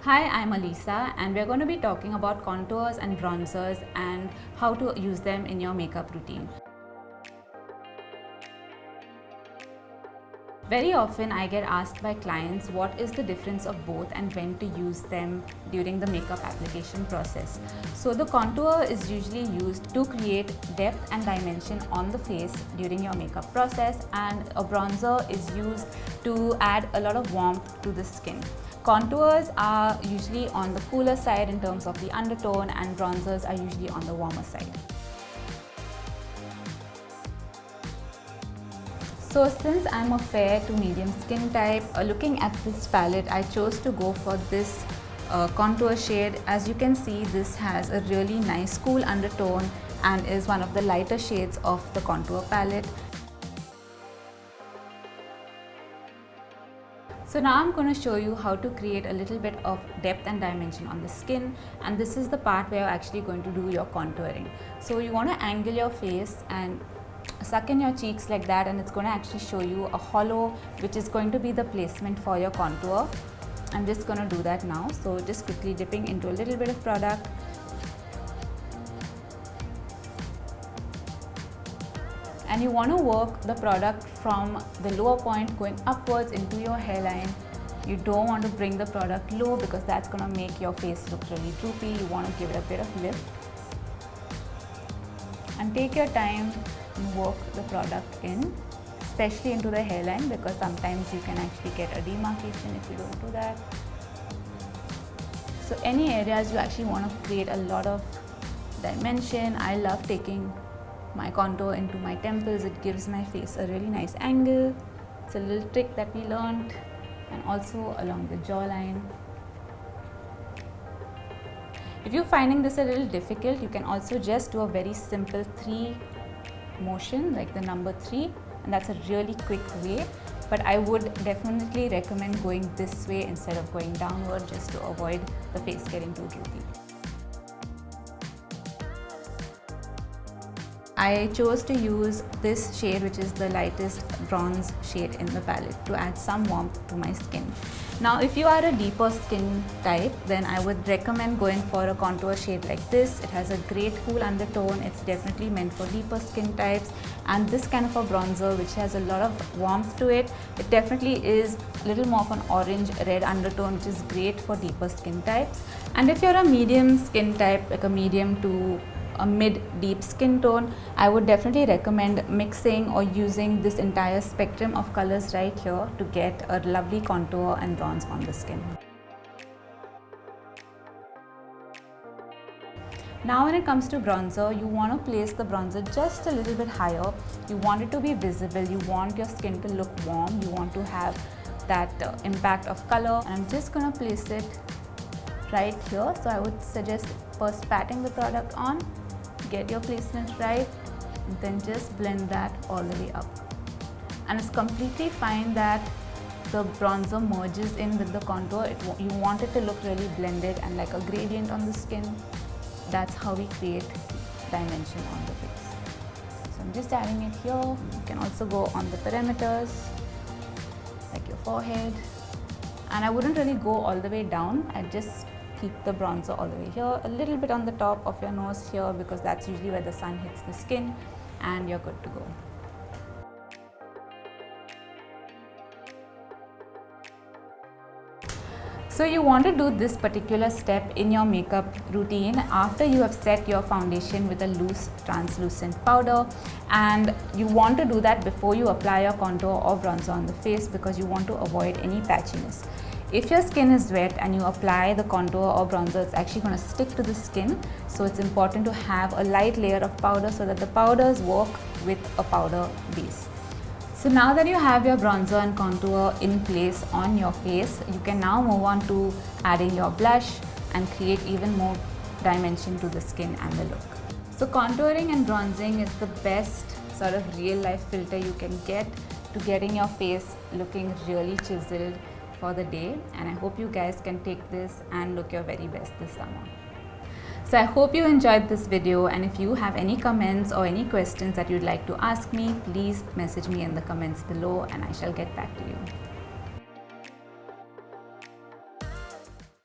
Hi, I'm Alisa and we're going to be talking about contours and bronzers and how to use them in your makeup routine. Very often I get asked by clients what is the difference of both and when to use them during the makeup application process. So the contour is usually used to create depth and dimension on the face during your makeup process, and a bronzer is used to add a lot of warmth to the skin. Contours are usually on the cooler side in terms of the undertone, and bronzers are usually on the warmer side. So since I'm a fair to medium skin type, looking at this palette, I chose to go for this contour shade. As you can see, this has a really nice cool undertone and is one of the lighter shades of the contour palette. So now I'm going to show you how to create a little bit of depth and dimension on the skin, and this is the part where you're actually going to do your contouring. So you want to angle your face and suck in your cheeks like that, and it's going to actually show you a hollow which is going to be the placement for your contour. I'm just going to do that now. So just quickly dipping into a little bit of product. And you want to work the product from the lower point going upwards into your hairline. You don't want to bring the product low because that's going to make your face look really droopy. You want to give it a bit of lift. And take your time and work the product in, especially into the hairline, because sometimes you can actually get a demarcation if you don't do that. So any areas you actually want to create a lot of dimension. I love taking my contour into my temples. It gives my face a really nice angle. It's a little trick that we learned, and also along the jawline. If you're finding this a little difficult, you can also just do a very simple 3 motion, like the number 3, and that's a really quick way. But I would definitely recommend going this way instead of going downward, just to avoid the face getting too droopy. I chose to use this shade, which is the lightest bronze shade in the palette, to add some warmth to my skin. Now if you are a deeper skin type, then I would recommend going for a contour shade like this. It has a great cool undertone. It's definitely meant for deeper skin types, and this kind of a bronzer which has a lot of warmth to it, it definitely is a little more of an orange red undertone, which is great for deeper skin types. And if you're a medium skin type, like a medium to a mid-deep skin tone, I would definitely recommend mixing or using this entire spectrum of colors right here to get a lovely contour and bronze on the skin. Now when it comes to bronzer, you want to place the bronzer just a little bit higher. You want it to be visible. You want your skin to look warm. You want to have that impact of color. And I'm just going to place it right here. So I would suggest first patting the product on, get your placement right, and then just blend that all the way up. And it's completely fine that the bronzer merges in with the contour. You want it to look really blended and like a gradient on the skin. That's how we create dimension on the face. So I'm just adding it here. You can also go on the perimeters, like your forehead. And I wouldn't really go all the way down. I just keep the bronzer all the way here, a little bit on the top of your nose here, because that's usually where the sun hits the skin, and you're good to go. So you want to do this particular step in your makeup routine after you have set your foundation with a loose translucent powder, and you want to do that before you apply your contour or bronzer on the face, because you want to avoid any patchiness. If your skin is wet and you apply the contour or bronzer, it's actually going to stick to the skin. So it's important to have a light layer of powder so that the powders work with a powder base. So now that you have your bronzer and contour in place on your face, you can now move on to adding your blush and create even more dimension to the skin and the look. So contouring and bronzing is the best sort of real life filter you can get to getting your face looking really chiseled for the day, and I hope you guys can take this and look your very best this summer. So I hope you enjoyed this video, and if you have any comments or any questions that you'd like to ask me, please message me in the comments below and I shall get back to you.